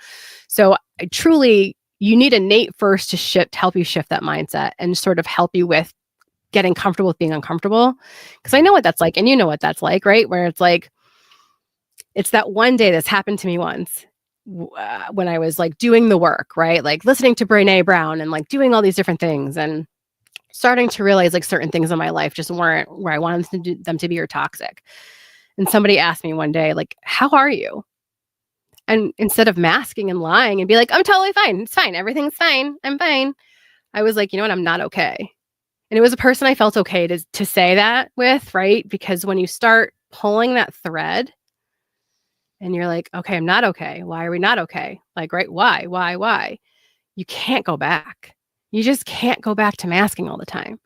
So I truly, you need a Nate first to help you shift that mindset and sort of help you with getting comfortable with being uncomfortable. Because I know what that's like. And you know what that's like, right? Where it's like, it's that one day that's happened to me once when I was like doing the work, right? Like listening to Brené Brown and like doing all these different things and starting to realize like certain things in my life just weren't where I wanted them to be, or toxic. And somebody asked me one day, like, how are you? And instead of masking and lying and be like, I'm totally fine. It's fine. Everything's fine. I'm fine. I was like, you know what? I'm not okay. And it was a person I felt okay to say that with, right? Because when you start pulling that thread and you're like, okay, I'm not okay. Why are we not okay? Like, right? Why? You can't go back. You just can't go back to masking all the time.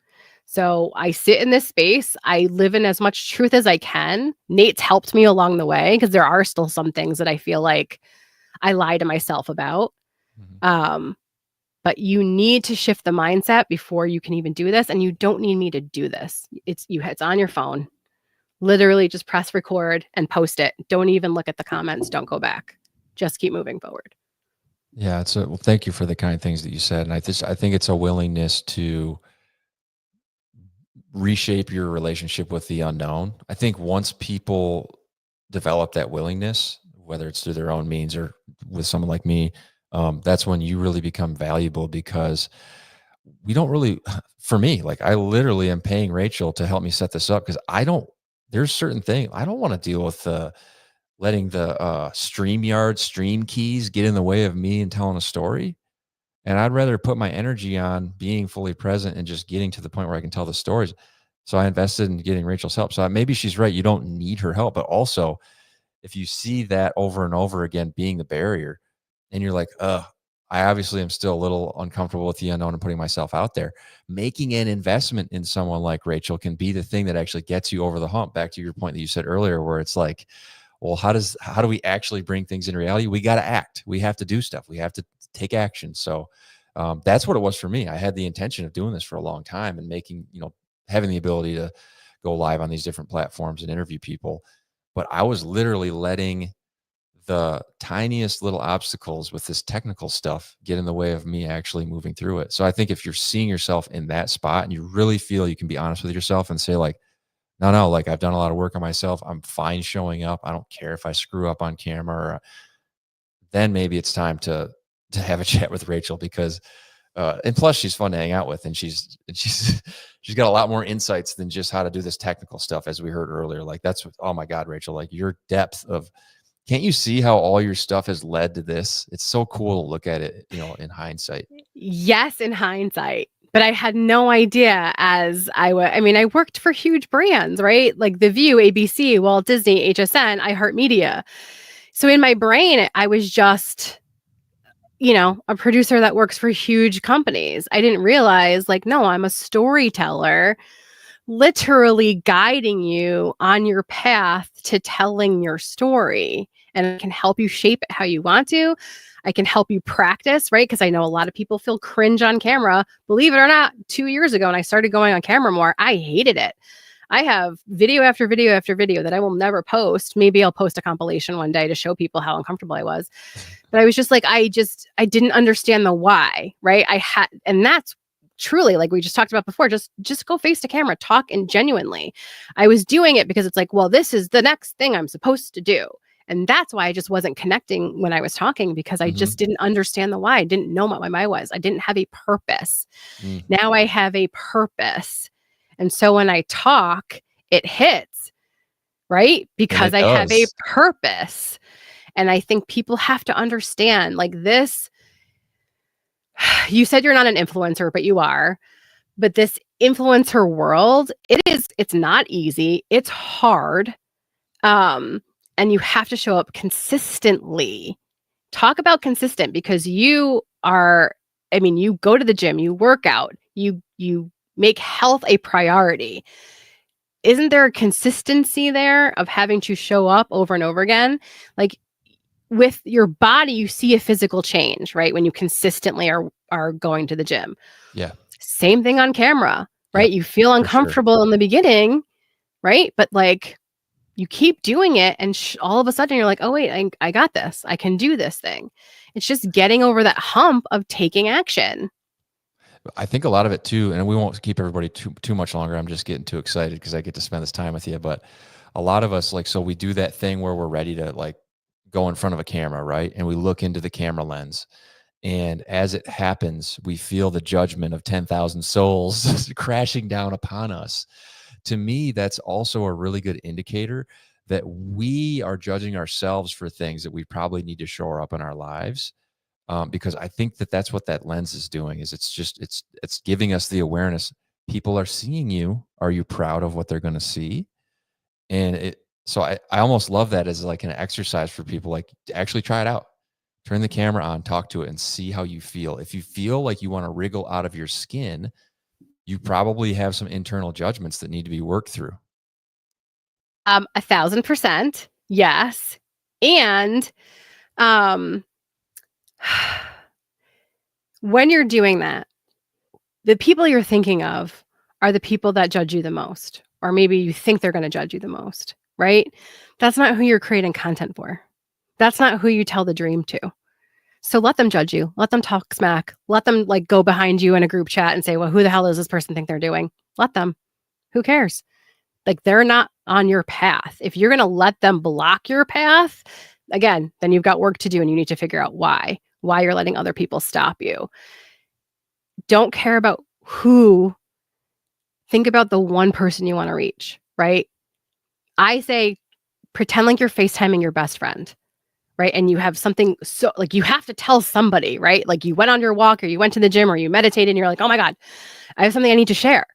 So I sit in this space. I live in as much truth as I can. Nate's helped me along the way because there are still some things that I feel like I lie to myself about. Mm-hmm. But you need to shift the mindset before you can even do this. And you don't need me to do this. It's on your phone. Literally just press record and post it. Don't even look at the comments. Don't go back. Just keep moving forward. Yeah. Well, thank you for the kind things that you said. And I think it's a willingness to reshape your relationship with the unknown. I think once people develop that willingness, whether it's through their own means or with someone like me, that's when you really become valuable, because we don't really, for me, like I literally am paying Rachel to help me set this up, because there's certain things I don't want to deal with letting the StreamYard stream keys get in the way of me and telling a story. And I'd rather put my energy on being fully present and just getting to the point where I can tell the stories. So I invested in getting Rachel's help. So maybe she's right. You don't need her help, but also if you see that over and over again being the barrier, and you're like, I obviously am still a little uncomfortable with the unknown and putting myself out there. Making an investment in someone like Rachel can be the thing that actually gets you over the hump. Back to your point that you said earlier, where it's like, well, how do we actually bring things in reality? We got to act. We have to do stuff. We have to take action. So that's what it was for me. I had the intention of doing this for a long time and making, having the ability to go live on these different platforms and interview people. But I was literally letting the tiniest little obstacles with this technical stuff get in the way of me actually moving through it. So I think if you're seeing yourself in that spot and you really feel you can be honest with yourself and say like, no, like I've done a lot of work on myself. I'm fine showing up. I don't care if I screw up on camera. Then maybe it's time to have a chat with Rachel because and plus she's fun to hang out with and she's she's got a lot more insights than just how to do this technical stuff as we heard earlier. Like that's what, oh my God, Rachel, like your depth of, can't you see how all your stuff has led to this? It's so cool to look at it, in hindsight. Yes, in hindsight. But I had no idea as I worked for huge brands, right? Like The View, ABC, Walt Disney, HSN, iHeartMedia. So in my brain, I was just, a producer that works for huge companies. I didn't realize, like, no, I'm a storyteller, literally guiding you on your path to telling your story. And I can help you shape it how you want to. I can help you practice, right? Because I know a lot of people feel cringe on camera. Believe it or not, 2 years ago when I started going on camera more, I hated it. I have video after video after video that I will never post. Maybe I'll post a compilation one day to show people how uncomfortable I was. But I was just like, I didn't understand the why, right? And that's truly, like we just talked about before, just go face to camera, talk and genuinely. I was doing it because it's like, well, this is the next thing I'm supposed to do. And that's why I just wasn't connecting when I was talking because I just didn't understand the why. I didn't know what my why was. I didn't have a purpose. Now I have a purpose. And so when I talk, it hits, right? Because I have a purpose. And I think people have to understand like this. You said you're not an influencer, but you are. But this influencer world, it's not easy. It's hard. And you have to show up consistently. Talk about consistent because you go to the gym, you work out, you make health a priority. Isn't there a consistency there of having to show up over and over again? Like with your body, you see a physical change, right? When you consistently are going to the gym. Yeah. Same thing on camera, right? Yep, you feel uncomfortable in the beginning, right? But like you keep doing it and all of a sudden you're like, oh wait, I got this. I can do this thing. It's just getting over that hump of taking action. I think a lot of it too, and we won't keep everybody too much longer. I'm just getting too excited because I get to spend this time with you. But a lot of us, like, so we do that thing where we're ready to like go in front of a camera, right? And we look into the camera lens. And as it happens, we feel the judgment of 10,000 souls crashing down upon us. To me, that's also a really good indicator that we are judging ourselves for things that we probably need to shore up in our lives. Because I think that that's what that lens is doing is it's giving us the awareness. People are seeing you. Are you proud of what they're going to see? And so I almost love that as like an exercise for people, like actually try it out. Turn the camera on, talk to it and see how you feel. If you feel like you want to wriggle out of your skin, you probably have some internal judgments that need to be worked through. 1,000%. Yes. And, when you're doing that, the people you're thinking of are the people that judge you the most, or maybe you think they're going to judge you the most, right? That's not who you're creating content for. That's not who you tell the dream to. So let them judge you. Let them talk smack. Let them like go behind you in a group chat and say, well, who the hell does this person think they're doing? Let them. Who cares? Like they're not on your path. If you're going to let them block your path, again, then you've got work to do and you need to figure out why you're letting other people stop you. Don't care about who. Think about the one person you want to reach, right? I say pretend like you're FaceTiming your best friend, right? And you have something, so like you have to tell somebody, right? Like you went on your walk or you went to the gym or you meditated and you're like, oh my God, I have something I need to share.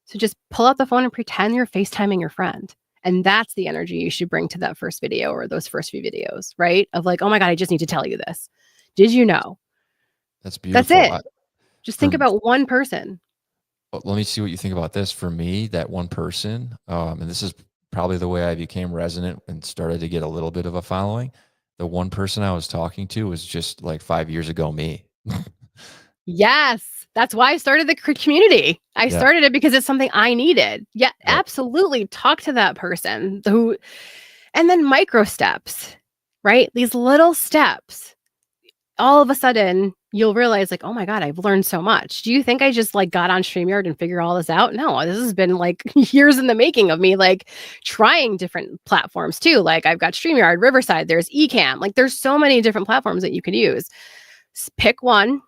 So just pull out the phone and pretend you're FaceTiming your friend. And that's the energy you should bring to that first video or those first few videos, right? Of like, oh my God, I just need to tell you this. Did you know? That's That's beautiful. it. Just think For about one person. Let me see what you think about this. For me, that one person, and this is probably the way I became resonant and started to get a little bit of a following. The one person I was talking to was just like 5 years ago me. Yes. That's why I started the community. I Yeah. started it because it's something I needed. Yeah, Yep. absolutely. Talk to that person who, and then micro steps, right? These little steps. All of a sudden, you'll realize, like, oh my God, I've learned so much. Do you think I just like got on StreamYard and figured all this out? No, this has been like years in the making of me, like trying different platforms too. Like I've got StreamYard, Riverside, there's Ecamm. Like there's so many different platforms that you could use. Pick one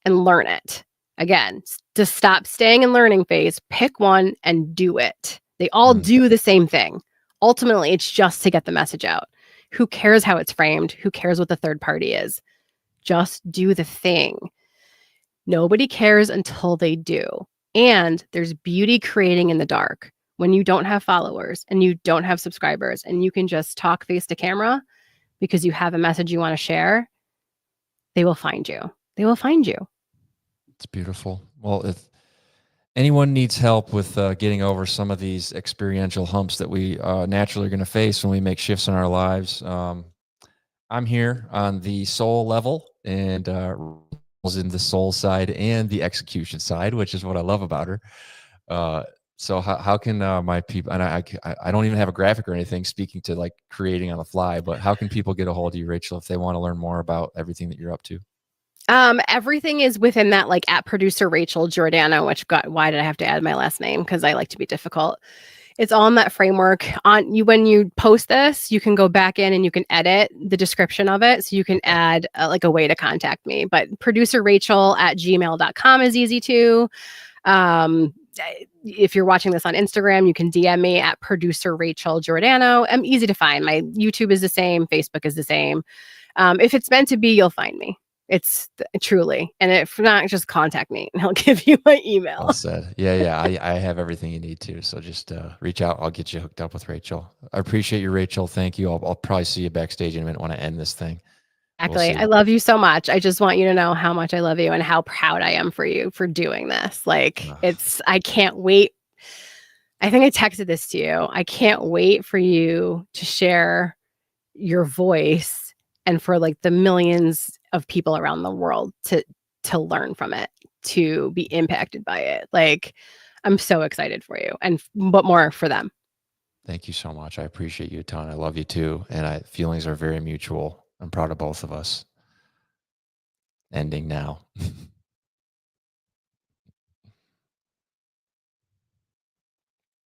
and learn it. Again, to stop staying in learning phase, pick one and do it. They all Mm, do the same thing. Ultimately, it's just to get the message out. Who cares how it's framed? Who cares what the third party is? Just do the thing. Nobody cares until they do. And there's beauty creating in the dark when you don't have followers and you don't have subscribers and you can just talk face to camera because you have a message you want to share. They will find you. They will find you. it's beautiful. Well, if anyone needs help with getting over some of these experiential humps that we naturally are going to face when we make shifts in our lives, I'm here on the soul level and in the soul side and the execution side, which is what I love about her. Uh, so how can my people, and I don't even have a graphic or anything speaking to like creating on the fly, but how can people get a hold of you, Rachel, if they want to learn more about everything that you're up to? Everything is within that, like at producer Rachel Giordano, which got, why did I have to add my last name? Because I like to be difficult. It's all in that framework. On you, when you post this, you can go back in and you can edit the description of it. So you can add like a way to contact me. But producer Rachel at gmail.com is easy to. If you're watching this on Instagram, you can DM me at producer Rachel Giordano. I'm easy to find. My YouTube is the same. Facebook is the same. If it's meant to be, you'll find me. It's truly. And if not, just contact me and I'll give you my Well email. said. Yeah, yeah. I have everything you need to. So just reach out. I'll get you hooked up with Rachel. I appreciate you, Rachel. Thank you. I'll probably see you backstage in a minute when I end this thing. We'll Exactly. I see. love you so much. I just want you to know how much I love you and how proud I am for you for doing this. Like, I can't wait. I think I texted this to you. I can't wait for you to share your voice and for like the millions of people around the world to learn from it, to be impacted by it. Like, I'm so excited for you and but more for them. Thank you so much. I appreciate you a ton. I love you too. And feelings are very mutual. I'm proud of both of us. Ending now.